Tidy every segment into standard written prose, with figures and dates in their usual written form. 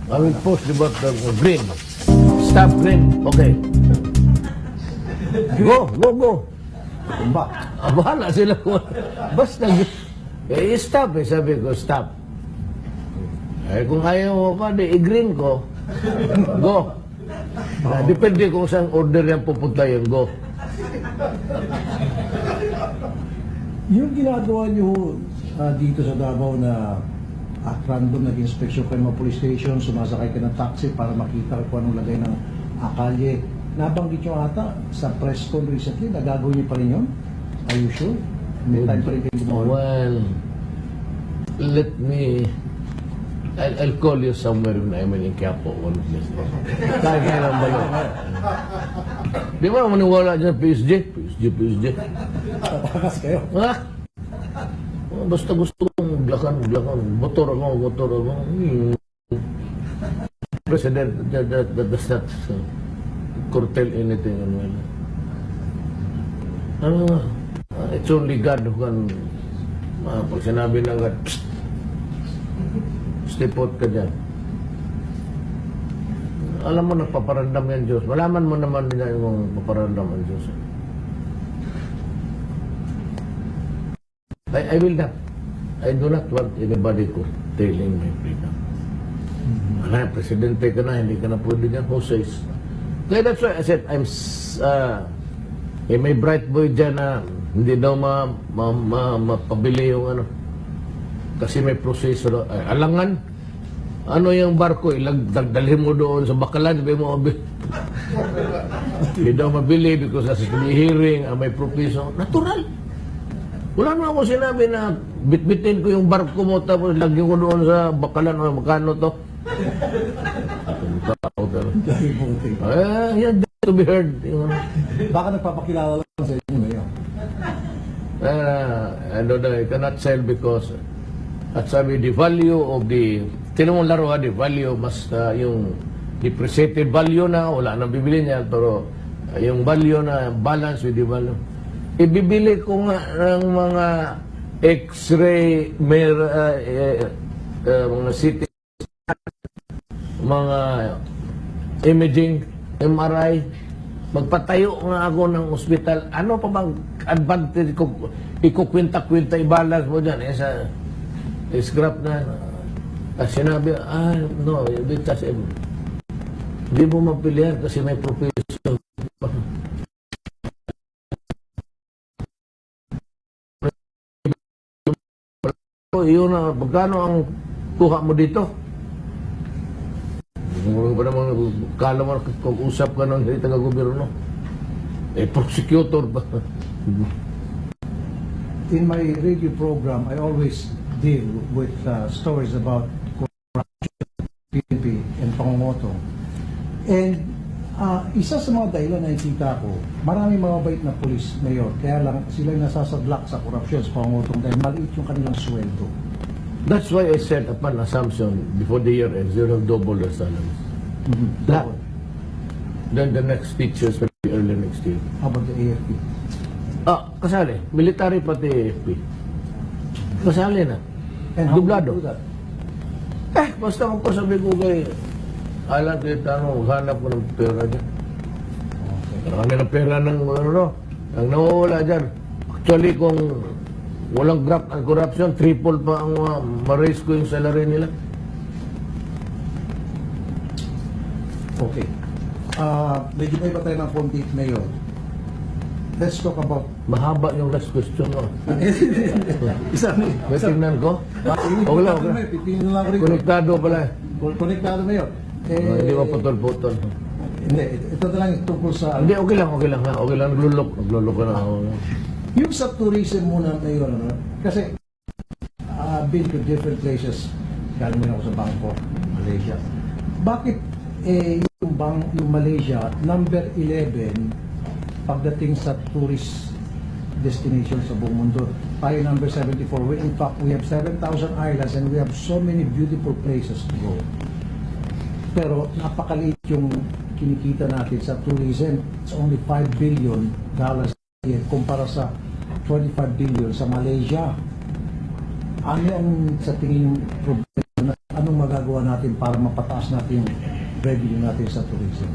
I will post about the green. Stop green. Okay. Go. Bahala sila ko. Basta, stop sabi ko, stop. Kung ayaw mo pa, i-green ko. Go. Depende kung saan order yan pupunta yun, go. Yung ginagawa nyo dito sa Davao na random nag-inspection kayo ng police station, sumasakay ka ng taxi para makita kung anong lagay ng kalye. Nabanggit nyo ata sa press con recently, nagagawin nyo pa rin yun? Are you sure? May time pa rin kayo gumawa? Well, let me... I'll call you somewhere when I'm in Quiapo one of these days. Kaya lang ba yun? Di ba maniwala dyan PSG? PSG. Tatakas kayo? Ha? Basta gusto kong blakan. Motor ako. President, that does not curtail anything. It's only God who can, pag sinabi ng God, psst, step out ka dyan. Alam mo, nagpaparandam yan Diyos. Malaman mo naman din yung paparandam ang Diyos. I will not. I do not want anybody to tailing my freedom. Kaya presidente ka na, hindi ka na pwede dyan, who says? Kaya that's why I said, may bright boy dyan na hindi daw mapabili yung ano. Kasi may proseso. Alangan, ano yung barko, dalhin mo doon sa Bakalan, sabi mo, hindi daw mabili because as the hearing, may proseso. Natural. Wala naman ako sinabi na bitbitin ko yung barko mo tapos lagyan ko doon sa Bakalan o magkano to. Yan to be heard. Baka nagpapakilala lang sa inyo ngayon. I cannot sell because at sabi, the value of the, tinong laro the value, mas yung depreciated value na, wala nang bibili niya, pero yung value na balance with the value. Ibibili ko nga ng mga X-ray, mga CT, mga imaging, MRI, magpatayo nga ako ng ospital. Ano pa bang advantage ko? Ikukwinta-kwinta, i-balance mo dyan. Scrap na. Sinabi, no, because hindi mo mapilihan kasi may profession. Yun na, magkano ang kuha mo dito? Hindi pa naman, kala mo kung usap ka ng taga-gobyerno. Prosecutor pa. In my radio program, I always deal with stories about corruption, PNP, and pangungutong. And isa sa mga dahilan na nakikita ko, maraming mga bait na pulis, Mayor, kaya lang sila yung nasasadlak sa korupsyon, sa pangungutong dahil maliit yung kanilang sweldo. That's why I said upon assumption before the year ends, you'll have double their salaries. That. Then the next teachers will be early next year. How about the AFP? Kasali. Military pati AFP. Kasali na. And how Dublado. do you do that? Basta kung sabi ko kay alam ko maghanap ko ng pera dyan. Marami ng pera ng ang nawawala dyan. Actually, kung walang graft and corruption, triple pa ang ma-raise ko yung salary nila. Okay. Medyo may pa tayo ng konti, Mayor. Let's talk about... Mahaba yung last question mo. Isa. May tingnan ko? Okay lang. Pipinin lang ko rin. Konektado pala. Konektado, Mayor. Hindi mo putol-putol. Hindi. Ito na lang tungkol sa... Hindi, okay lang. Okay lang. Naglulok ka na ako. Yung sa tourism muna, Mayor, kasi I've been to different places. Galing din ako sa Bangkok, Malaysia. Bakit yung Malaysia, number 11, pagdating sa tourist destination sa buong mundo, tayo number 74. In fact, we have 7,000 islands and we have so many beautiful places to go. Pero napakaliit yung kinikita natin sa tourism. It's only $5 billion kumpara sa 25 billion sa Malaysia. Ano ang sa tingin yung problema? anong magagawa natin para mapataas natin yung revenue natin sa tourism?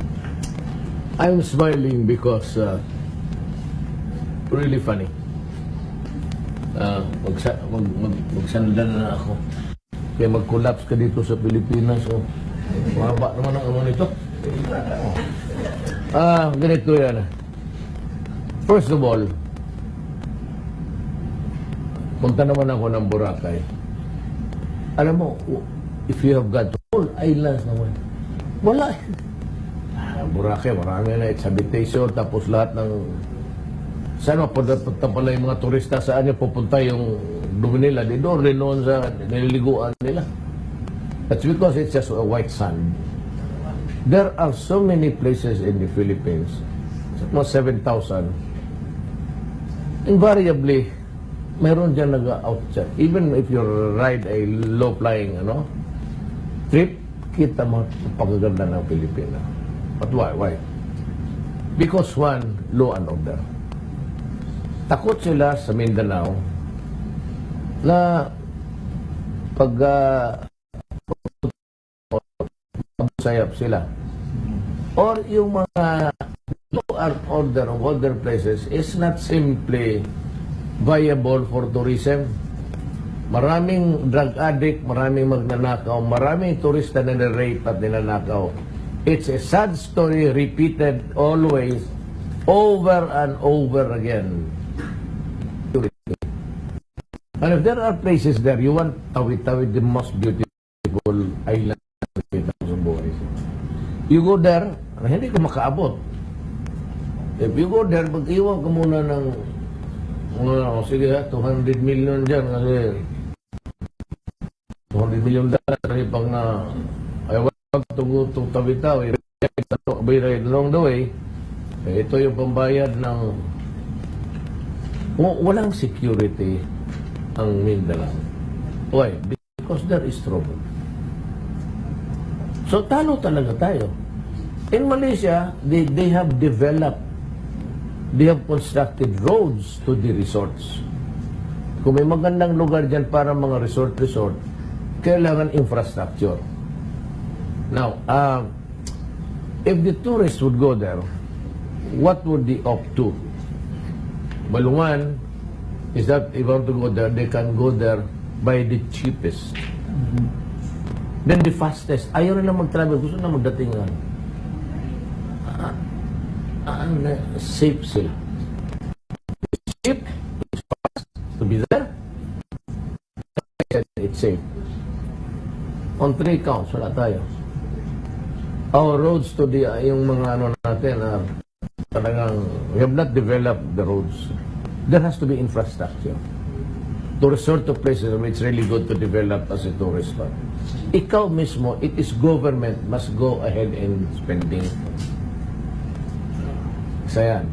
I'm smiling because really funny. Magsandan na ako. Kaya mag-collapse ka dito sa Pilipinas. So, mahaba naman ang ano nito. Ganito yan. First of all, punta naman ako ng Boracay. Alam mo, if you have got all islands naman, wala. Boracay, marami na its habitation, tapos lahat ng saan mapunta pala yung mga turista, saan niya pupunta yung dumi nila, di doon rin noon sa nililiguan nila. That's because it's just a white sand. There are so many places in the Philippines, mga 7,000. Invariably, mayroon dyan nag-outside. Even if you ride a low-flying trip, kita mo pagaganda ng Pilipinas. But why? Why? Because one, law and order. Takot sila sa Mindanao na pag sayap sila. Or yung mga law and order of other places is not simply viable for tourism. Maraming drug addict, maraming magnanakaw, maraming turista na nire-rape at ninanakaw. It's a sad story repeated always, over and over again. And if there are places there, you want Tawi-Tawi, the most beautiful island sa buhay. You go there, hindi ka makaabot. If you go there, mag-iwan ka muna ng sige 200 million dyan kasi $200 million pag na I want to go to Tawi-Tawi along the way, ito yung pambayad ng walang security ang Mindanao. Why? Because there is trouble. So talo talaga tayo. In Malaysia, they have developed, they have constructed roads to the resorts. Kung may magandang lugar dyan para mga resort, kailangan infrastructure. Now, if the tourists would go there, what would they opt to? Well, one is that if they want to go there, they can go there by the cheapest. Then the fastest. Ayaw na mag-travel. Gusto na magdatingan. Safe sila. It's cheap. It's fast to be there. It's safe. On 3 counts, wala tayo. Our roads to the, yung mga natin, talagang, we have not developed the roads. There has to be infrastructure. To resort to places where it's really good to develop as a tourist spot. Ikaw mismo, it is government must go ahead in spending. Isa yan.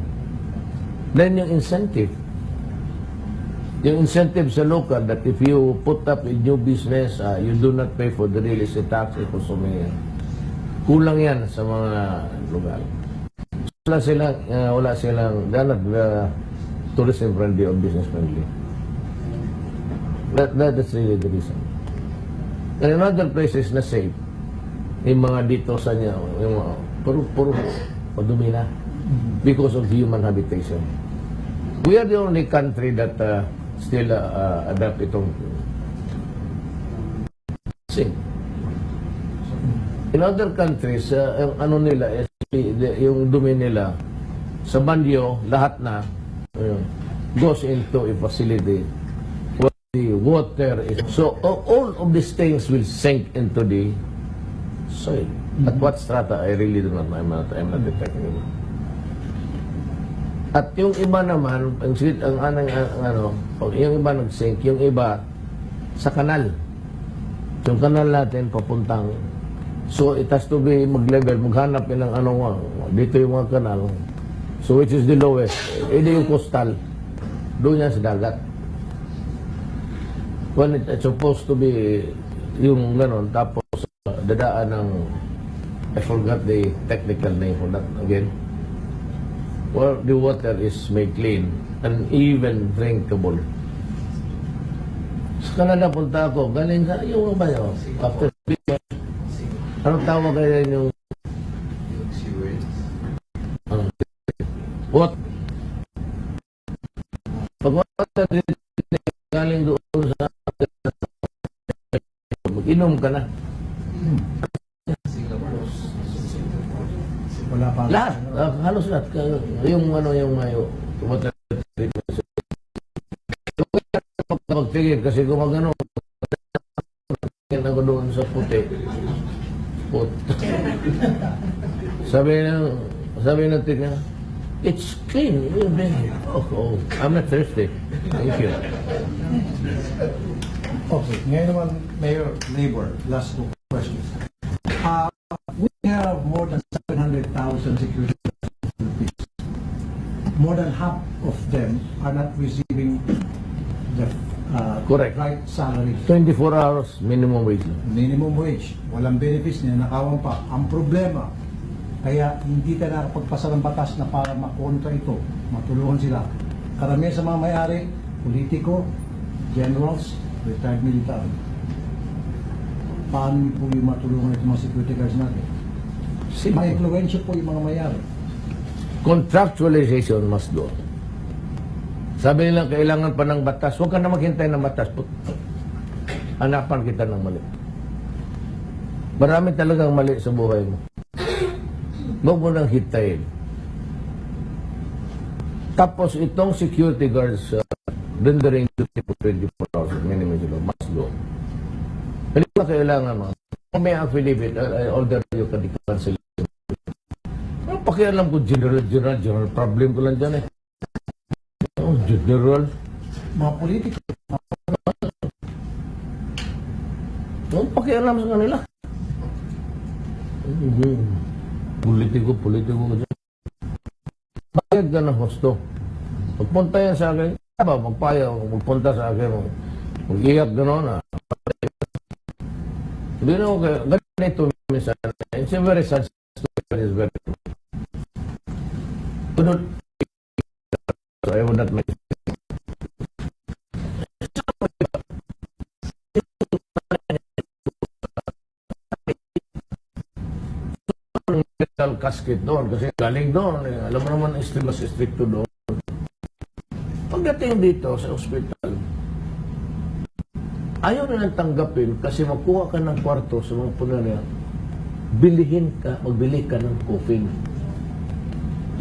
Then yung incentive. Yung incentive sa local that if you put up a new business, you do not pay for the real estate tax, kulang yan sa mga lugar. Wala silang, they're not tourism friendly or business friendly. That's really the reason. And in other places na safe, yung mga dito sa niya, yung puro madumi na because of human habitation. We are the only country that still adapt itong sing. In other countries, yung ano nila, yung dumi nila, sa banyo, lahat na, goes into a facility where the water is. So, all of these things will sink into the soil. At what strata, I really do not know. I'm not detecting. At yung iba naman, yung iba nag-sink, yung iba sa kanal. Yung kanal natin papuntang. So it has to be mag-level, maghanap ng dito yung mga kanal. So which is the lowest? Ito yung coastal. Doon yan sa dagat. When it's supposed to be yung ganon, tapos dadaan ng, I forgot the technical name for that again. Where the water is made clean and even drinkable. Sa Canada punta ako, galing sa, yung ba yun? After Anong tawag kaya yung... Ano? What? Pag wala galing doon sa... Mag-inom ka na. Wala pa. Lahat. Halos lahat. Yung ano yung mayo. Magtigil kasi kung mag-ano, ako doon sa puti. Sabi ng tika, it's clean. Oh, I'm not thirsty. Thank you. Okay, ngayon naman, Mayor Labor, last two questions. We have more than 700,000 security Filipinos. More than half of them are not receiving the Correct. right salary. 24 hours minimum wage. Minimum wage, walang benefits, ninanakawan pa. Ang problema, kaya hindi ka nakapagpasa ng batas na para makontra ito, matulungan sila. Karamihan sa mga may-ari, politiko, generals, retired military. Paano po yung matulungan itong mga security guards natin? May influensya po yung mga may-ari. Contractualization must do. Sabi nila, kailangan pa ng batas. Huwag ka na maghintay ng batas. Hanapan kita ng mali. Marami talagang mali sa buhay mo. Huwag mo nang hintayin. Tapos itong security guards rendering duty for 24 hours minimum must do. Hindi ba kailangan mo? Kung may affidavit, I order you can cancel. Ano pakialam ko, general problem ko lang dyan eh. Oh, general. Mga politiko, Ano pakialam sa kanila? Politiko ko dyan. Bakit ka ng husto? Magpunta yan sa akin, magpunta sa akin, mag-iyak gano'n na. Hindi na ako kaya, ganito minsan, it's a very sad story, it's very true. So I would not make metal casket doon kasi galing doon. Alam mo naman, mas stricto doon. Pagdating dito sa ospital, ayaw nilang tanggapin kasi magkuha ka ng kwarto sa mga punarya, magbili ka ng coffin.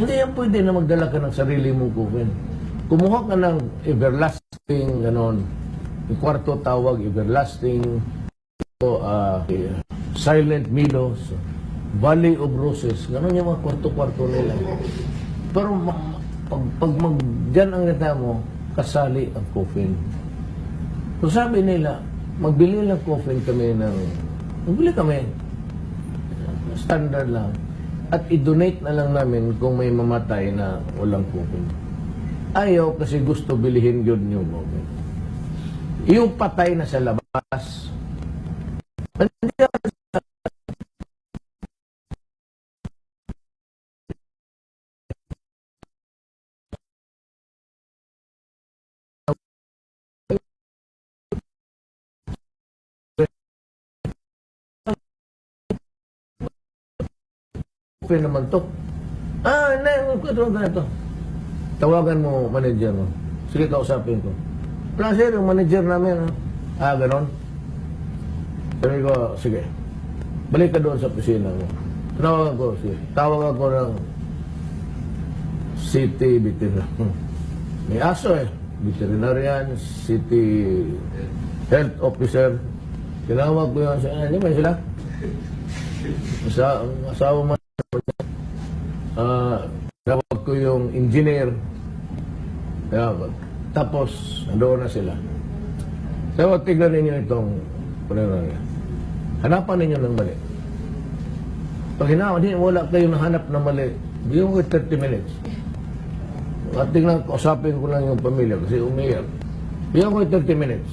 Hindi yan pwede na magdala ka ng sarili mong coffin. Kumuha ka ng everlasting, ganon. Yung kwarto tawag, everlasting, silent meadows, Valley of Roses, ganon yung mga kwarto-kwarto nila. Pero pag dyan ang kita mo, kasali ang coffin. So sabi nila, magbili lang coffin kami magbili kami, standard lang, at i-donate na lang namin kung may mamatay na walang coffin. Ayaw kasi gusto bilihin yun yung moment. Yung patay na sa labas, hindi naman to. Ito. Tawagan mo manager mo. Sige, kausapin ko. Wala sir, yung manager namin. Ganon. Sabi ko, sige. Balik ka doon sa opisina mo. Tawagan ko, sige. Tawagan ko ng city veterinarian. May aso eh. Veterinarian, city health officer. Tinawag ko yun. Hindi ba sila? Asawa mo. Tawag ko yung engineer. Tapos, doon na sila. So, tignan ninyo itong puniranya. Hanapan ninyo ng mali. Pag wala kayo nahanap ng mali, bigyan ko 30 minutes. At tignan, kausapin ko lang yung pamilya kasi umiyak. Bigyan ko 30 minutes.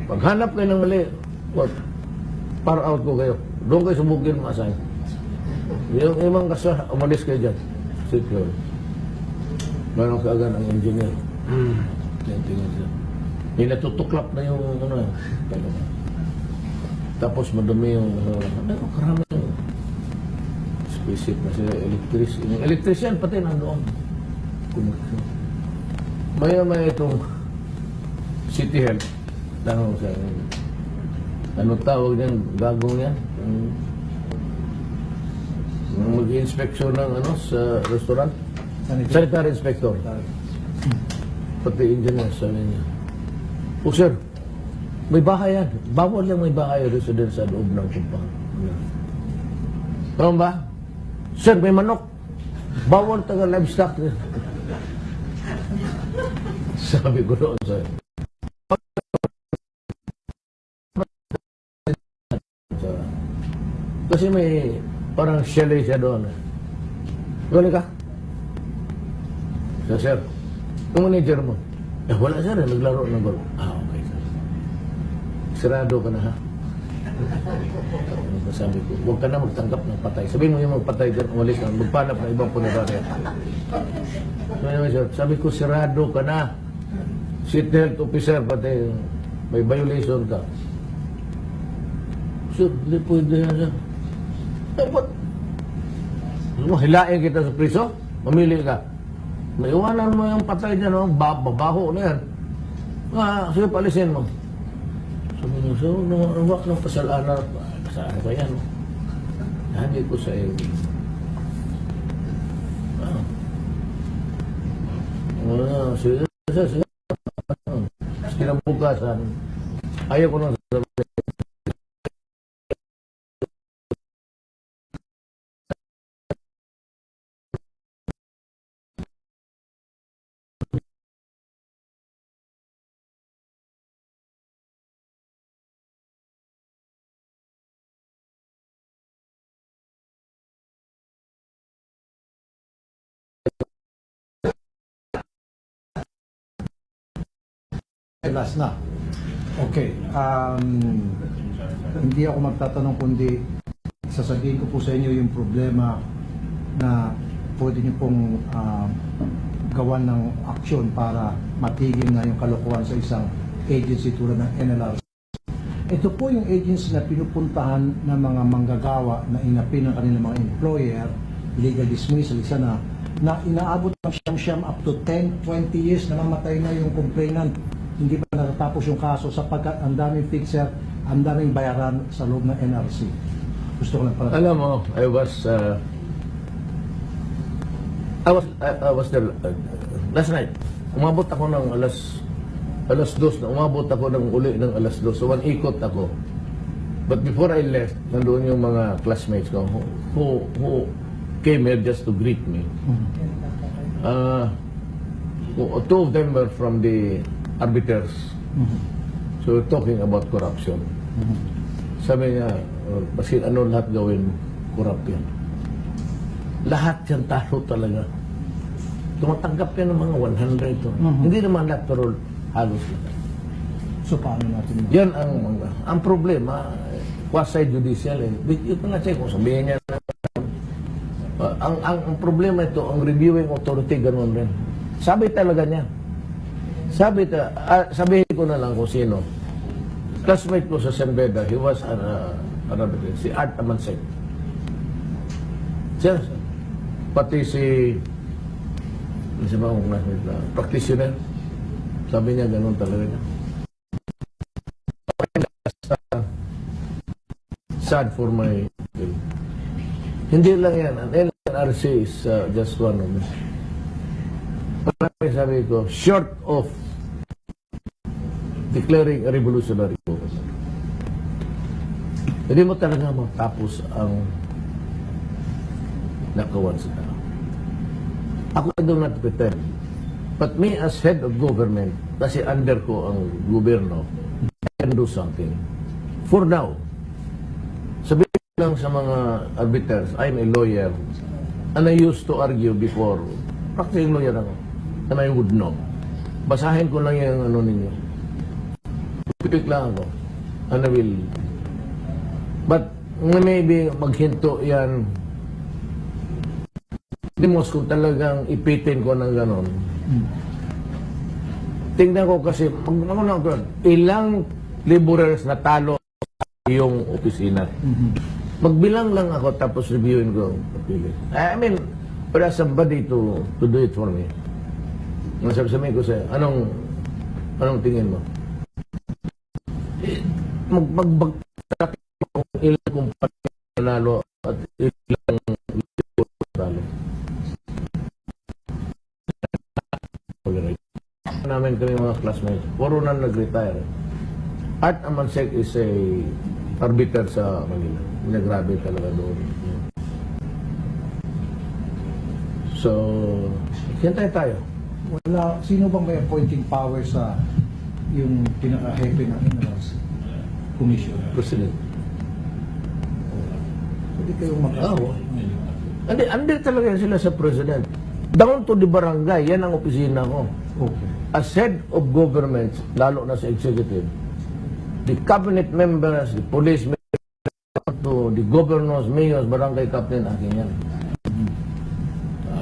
Pag hanap kayo ng mali, par out ko kayo. Doon kayo subukin ma-assign. Yung imang kasa, umalis kayo dyan. Secure. Meron ka agad ang engineer. Tingnan siya. May natutuklap na yung Tapos madumi yung, karami yung spaceship na sila, yung electrician pati nandoon. Maya-maya itong City Health, tanong sa ano tawag niyan, gagong yan, yung mag-inspeksyon ng ano sa restaurant, sanitary inspector, pati engineer, sabi niya, oh sir, may bahay yan, bawal lang may bahay resident sa loob ng compound. Tama ba? Sir, may manok, bawal taga livestock. Sabi ko doon sa'yo. Kasi may parang chalet siya doon. Gano'n ka? So, sir, yung manager mo, wala sir, naglaro ng golf. Okay sir. Sirado ka na ha? Sabi ko, huwag ka na magtanggap ng patay. Sabihin mo yung magpatay dyan, umalis ka, magpanap ng ibang punerarya. Sabi ko, sirado ka na. City Health Officer, pati may violation ka. Sir, hindi pwede yan sir. Ba't? Hilain kita sa priso, mamili ka. Maiwanan mo yung patay dyan, no? Babaho na yan. Sige, palisin mo. Sabi niyo, so, nawak ng pasalanan. Kasalanan ko yan, no? Hindi ko sa iyo. Sige. Kinabukasan, ayaw ko nang sasabihin. Last na. Okay. Hindi ako magtatanong kundi sasabihin ko po sa inyo yung problema na pwede niyo pong gawan ng aksyon para matigil na yung kalokohan sa isang agency tulad ng NLRC. Ito po yung agency na pinupuntahan ng mga manggagawa na inapin ng kanilang mga employer, legal dismissal, isa na inaabot ng siyam-siyam up to 10-20 years na mamatay na yung complainant. Hindi pa natatapos yung kaso sapagkat ang daming fixer, ang daming bayaran sa loob ng NRC. Gusto ko lang pala. Alam mo, I was there last night. Umabot ako ng alas 2 na umabot ako ng uli ng alas 2. So, ikot ako. But before I left, nandoon yung mga classmates ko who came here just to greet me. Two of them were from the arbiters. So, talking about corruption. Sabi niya, basin ano lahat gawin, corrupt yan. Lahat yan talo talaga. Tumatanggap yan ng mga 100 to. Hindi naman lahat, pero halos lahat. So, paano natin? Yan ang problema, quasi-judicial eh. Ito nga siya, kung sabihin niya na, ang problema ito, ang reviewing authority, ganoon rin. Sabi talaga niya. Sabihin ko na lang kung sino. Classmate ko sa San Beda, he was si Art Amansek. Siya, pati si ba akong classmate na practitioner. Sabi niya, ganun talaga niya. Sad for my... Hindi lang yan. Ang LNRC is just one of them. Marami sabi ko, short of declaring a revolutionary government. Hindi mo talaga matapos ang nakawan sa tao. Ako, I do not pretend. But me as head of government, kasi under ko ang gobyerno, I can do something. For now, sabihin lang sa mga arbiters, I'm a lawyer, and I used to argue before, practicing lawyer ako, and I would know. Basahin ko lang yung ano ninyo. Pipik lang ako, and I will. But maybe maghinto yan, limos kung talagang ipitin ko ng ganon. Tingnan ko kasi, ilang laborers na talo iyong opisina. Magbilang lang ako tapos reviewin ko. I mean, wala somebody to do it for me. Masabi ko sa'yo, anong tingin mo? Magbagtak kung ilang kumpanya nanalo at ilang talo. Namin kami mga classmates, puro na nag-retire. Art Amansek is a arbiter sa Manila. Nagrabe talaga doon. So, hintay tayo. Wala, sino bang may appointing power sa yung pinaka-hepe ng Minerals Commission? President. Hindi kayong Oo. Hindi talaga sila sa President. Down to the barangay, yan ang opisina ko. Okay. As head of government, lalo na sa executive, the cabinet members, the police to the governors, mayors, barangay captain, akin yan.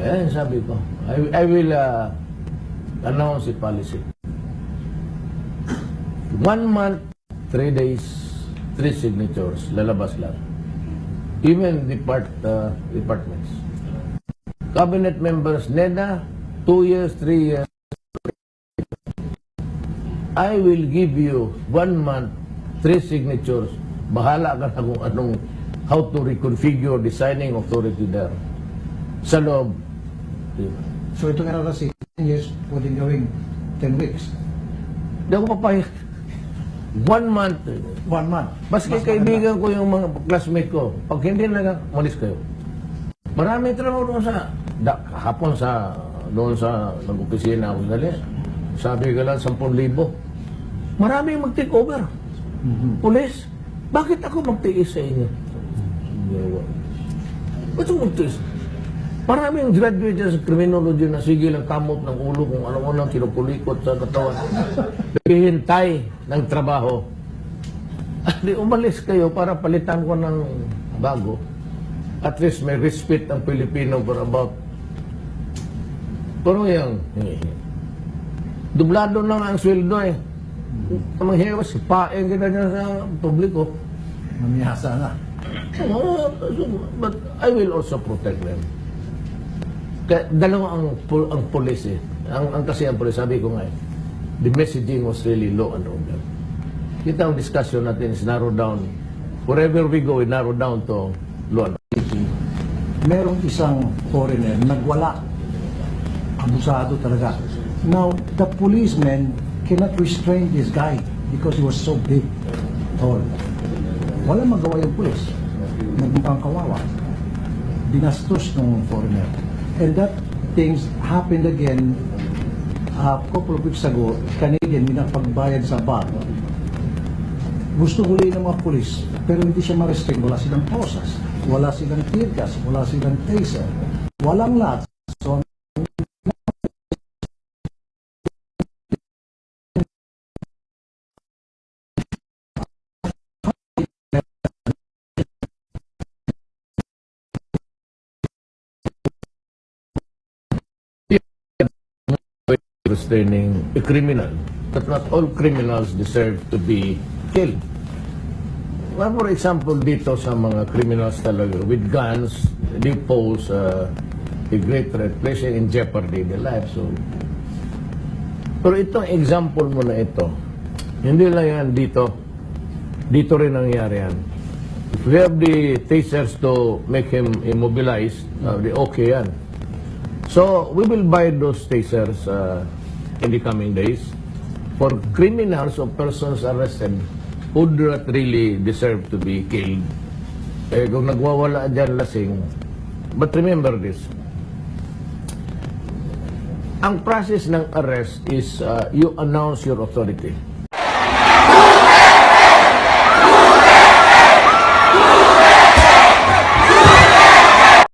Ayan, sabi ko. I will announce the policy. 1 month, 3 days, 3 signatures, lalabas lang. Even departments. Cabinet members, NEDA, 2 years, 3 years. I will give you 1 month, 3 signatures. Bahala ka na kung how to reconfigure the signing authority there. Sa loob. So itong NRC, 10 years, pwedeng gawing 10 weeks. Hindi ako papayag. 1 month. 1 month. Baski kaibigan ko yung mga classmate ko. Pag hindi na, malis kayo. Marami trabaho doon kahapon doon sa nag-opisina ako dali. Sabi ka lang 10,000. Marami mag-take over. Pulis, bakit ako magtiis sa inyo? Ba't ako magtiis? Maraming graduate dyan sa criminology na sige lang kamot ng ulo kung ano-ano kinukulikot sa katawan. Hihintay ng trabaho. Di umalis kayo para palitan ko ng bago. At least may respect ang Pilipino for about. Pero yung dublado na nga ang sweldo eh. Manghiwas, sipain kita niya sa publiko. Mamiyasa na. But I will also protect them. Kaya dalawa ang police eh. Kasi ang police, sabi ko nga eh, the messaging was really law and order. Kita ang discussion natin is narrow down. Wherever we go, we narrow down to law and order. Merong isang foreigner, nagwala. Abusado talaga. Now, the policeman cannot restrain this guy because he was so big, tall. Wala magawa yung pulis. Nagmukhang kawawa. Binastos ng foreigner. And that things happened again a couple of weeks ago. Canadian, minapagbayad sa bar. Gusto huli ng mga pulis, pero hindi siya ma-restrain. Wala silang posas, wala silang tear gas, wala silang taser, walang lahat. So, restraining a criminal, but not all criminals deserve to be killed. Well, for example, dito sa mga criminals talaga with guns, they pose a great threat, placing in jeopardy their lives. So, pero itong example mo na ito, hindi lang yan dito rin nangyari yan. If we have the tasers to make him immobilized, okay yan. So, we will buy those tasers in the coming days for criminals or persons arrested who do not really deserve to be killed. Eh, kung nagwawala dyan lasing. But remember this. Ang process ng arrest is you announce your authority.